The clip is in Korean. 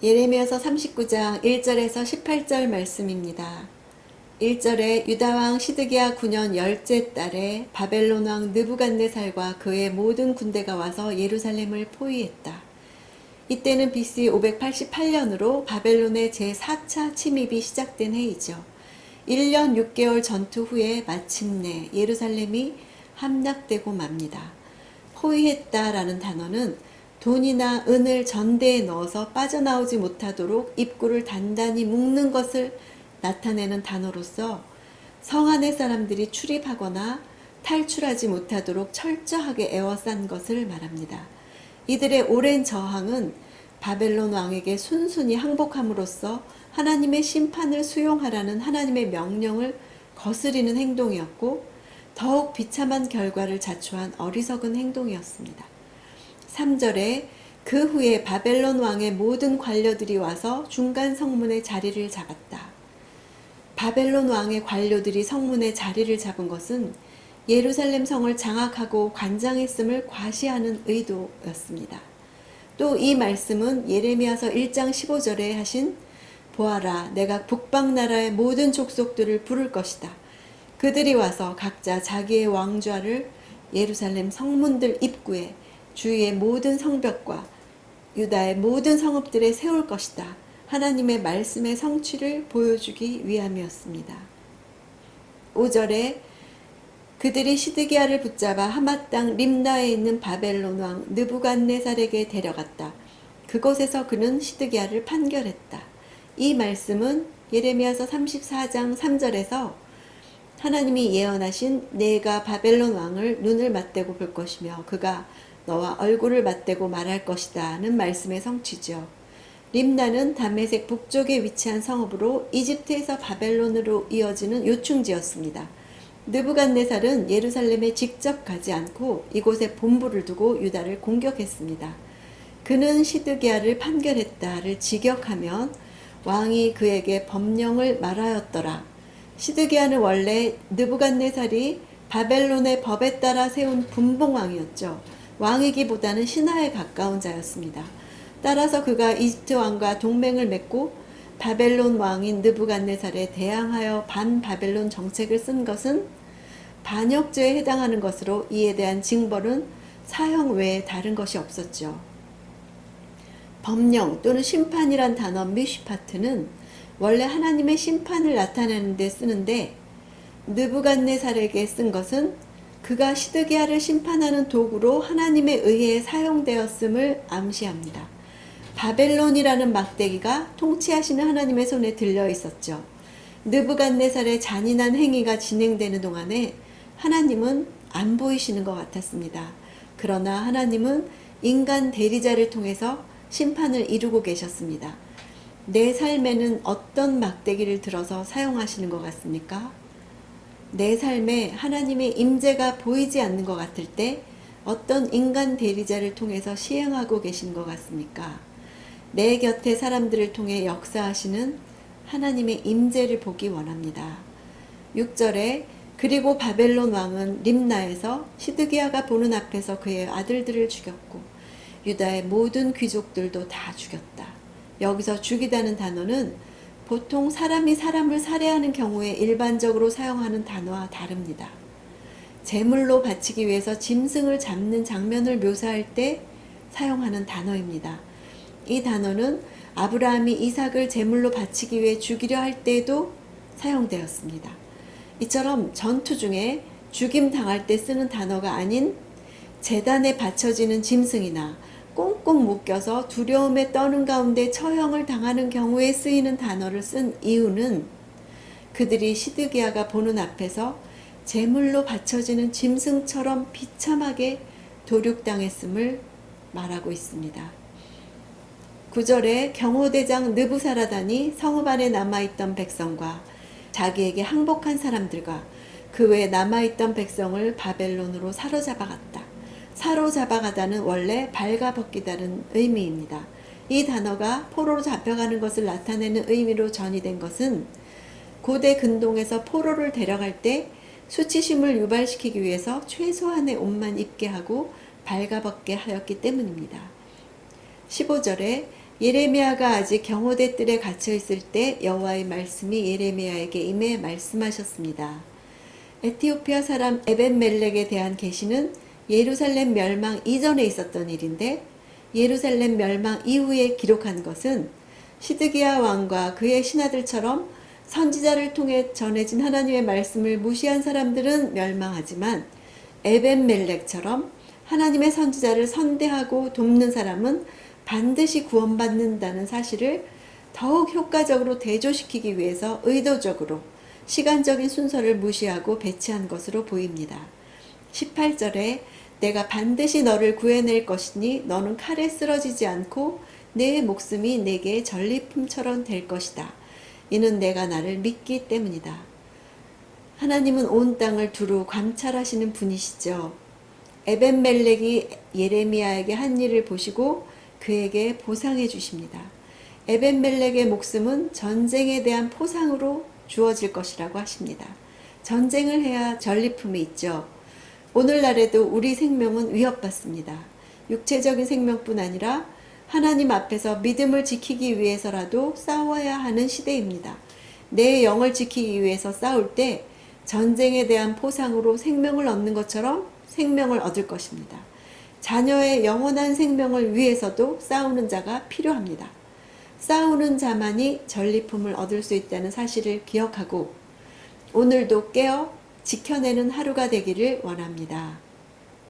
예레미야서 39장 1절에서 18절 말씀입니다. 1절에 유다왕 시드기야 9년 10째 달에 바벨론 왕 느부갓네살과 그의 모든 군대가 와서 예루살렘을 포위했다. 이때는 BC 588년으로 바벨론의 제4차 침입이 시작된 해이죠. 1년 6개월 전투 후에 마침내 예루살렘이 함락되고 맙니다. 포위했다라는 단어는 돈이나 은을 전대에 넣어서 빠져나오지 못하도록 입구를 단단히 묶는 것을 나타내는 단어로서 성 안의 사람들이 출입하거나 탈출하지 못하도록 철저하게 에워싼 것을 말합니다. 이들의 오랜 저항은 바벨론 왕에게 순순히 항복함으로써 하나님의 심판을 수용하라는 하나님의 명령을 거스리는 행동이었고 더욱 비참한 결과를 자초한 어리석은 행동이었습니다. 3절에 그 후에 바벨론 왕의 모든 관료들이 와서 중간 성문에 자리를 잡았다. 바벨론 왕의 관료들이 성문에 자리를 잡은 것은 예루살렘 성을 장악하고 관장했음을 과시하는 의도였습니다. 또 이 말씀은 예레미야서 1장 15절에 하신 보아라 내가 북방나라의 모든 족속들을 부를 것이다. 그들이 와서 각자 자기의 왕좌를 예루살렘 성문들 입구에 주위의 모든 성벽과 유다의 모든 성읍들에 세울 것이다. 하나님의 말씀의 성취를 보여주기 위함이었습니다. 5절에 그들이 시드기야를 붙잡아 하맛 땅 림나에 있는 바벨론 왕 느부갓네살에게 데려갔다. 그곳에서 그는 시드기야를 판결했다. 이 말씀은 예레미야서 34장 3절에서 하나님이 예언하신 내가 바벨론 왕을 눈을 맞대고 볼 것이며 그가 너와 얼굴을 맞대고 말할 것이다는 말씀의 성취죠. 림나는 다메섹 북쪽에 위치한 성읍으로 이집트에서 바벨론으로 이어지는 요충지였습니다. 느부갓네살은 예루살렘에 직접 가지 않고 이곳에 본부를 두고 유다를 공격했습니다. 그는 시드기야를 판결했다를 직역하면 왕이 그에게 법령을 말하였더라. 시드기야는 원래 느부갓네살이 바벨론의 법에 따라 세운 분봉왕이었죠. 왕이기보다는 신하에 가까운 자였습니다. 따라서 그가 이집트 왕과 동맹을 맺고 바벨론 왕인 느부갓네살에 대항하여 반바벨론 정책을 쓴 것은 반역죄에 해당하는 것으로 이에 대한 징벌은 사형 외에 다른 것이 없었죠. 법령 또는 심판이란 단어 미슈파트는 원래 하나님의 심판을 나타내는 데 쓰는데 느부갓네살에게 쓴 것은 그가 시드기야를 심판하는 도구로 하나님에 의해 사용되었음을 암시합니다. 바벨론이라는 막대기가 통치하시는 하나님의 손에 들려 있었죠. 느부갓네살의 잔인한 행위가 진행되는 동안에 하나님은 안 보이시는 것 같았습니다. 그러나 하나님은 인간 대리자를 통해서 심판을 이루고 계셨습니다. 내 삶에는 어떤 막대기를 들어서 사용하시는 것 같습니까? 내 삶에 하나님의 임재가 보이지 않는 것 같을 때 어떤 인간 대리자를 통해서 시행하고 계신 것 같습니까? 내 곁에 사람들을 통해 역사하시는 하나님의 임재를 보기 원합니다. 6절에 그리고 바벨론 왕은 림나에서 시드기야가 보는 앞에서 그의 아들들을 죽였고 유다의 모든 귀족들도 다 죽였다. 여기서 죽이다는 단어는 보통 사람이 사람을 살해하는 경우에 일반적으로 사용하는 단어와 다릅니다. 제물로 바치기 위해서 짐승을 잡는 장면을 묘사할 때 사용하는 단어입니다. 이 단어는 아브라함이 이삭을 제물로 바치기 위해 죽이려 할 때에도 사용되었습니다. 이처럼 전투 중에 죽임 당할 때 쓰는 단어가 아닌 제단에 바쳐지는 짐승이나 꽁꽁 묶여서 두려움에 떠는 가운데 처형을 당하는 경우에 쓰이는 단어를 쓴 이유는 그들이 시드기야가 보는 앞에서 제물로 바쳐지는 짐승처럼 비참하게 도륙당했음을 말하고 있습니다. 9절에 경호대장 느부사라단이 성읍 안에 남아있던 백성과 자기에게 항복한 사람들과 그 외에 남아있던 백성을 바벨론으로 사로잡아갔다. 사로잡아가다는 원래 발가벗기다는 의미입니다. 이 단어가 포로로 잡혀가는 것을 나타내는 의미로 전이된 것은 고대 근동에서 포로를 데려갈 때 수치심을 유발시키기 위해서 최소한의 옷만 입게 하고 발가벗게 하였기 때문입니다. 15절에 예레미야가 아직 경호대 뜰에 갇혀 있을 때 여호와의 말씀이 예레미야에게 임해 말씀하셨습니다. 에티오피아 사람 에벤멜렉에 대한 계시는 예루살렘 멸망 이전에 있었던 일인데 예루살렘 멸망 이후에 기록한 것은 시드기야 왕과 그의 신하들처럼 선지자를 통해 전해진 하나님의 말씀을 무시한 사람들은 멸망하지만 에벤멜렉처럼 하나님의 선지자를 선대하고 돕는 사람은 반드시 구원받는다는 사실을 더욱 효과적으로 대조시키기 위해서 의도적으로 시간적인 순서를 무시하고 배치한 것으로 보입니다. 18절에 내가 반드시 너를 구해낼 것이니 너는 칼에 쓰러지지 않고 내 목숨이 내게 전리품처럼 될 것이다. 이는 내가 나를 믿기 때문이다. 하나님은 온 땅을 두루 관찰하시는 분이시죠. 에벤멜렉이 예레미야에게 한 일을 보시고 그에게 보상해 주십니다. 에벤멜렉의 목숨은 전쟁에 대한 포상으로 주어질 것이라고 하십니다. 전쟁을 해야 전리품이 있죠. 오늘날에도 우리 생명은 위협받습니다. 육체적인 생명뿐 아니라 하나님 앞에서 믿음을 지키기 위해서라도 싸워야 하는 시대입니다. 내 영을 지키기 위해서 싸울 때 전쟁에 대한 포상으로 생명을 얻는 것처럼 생명을 얻을 것입니다. 자녀의 영원한 생명을 위해서도 싸우는 자가 필요합니다. 싸우는 자만이 전리품을 얻을 수 있다는 사실을 기억하고 오늘도 깨어 지켜내는 하루가 되기를 원합니다.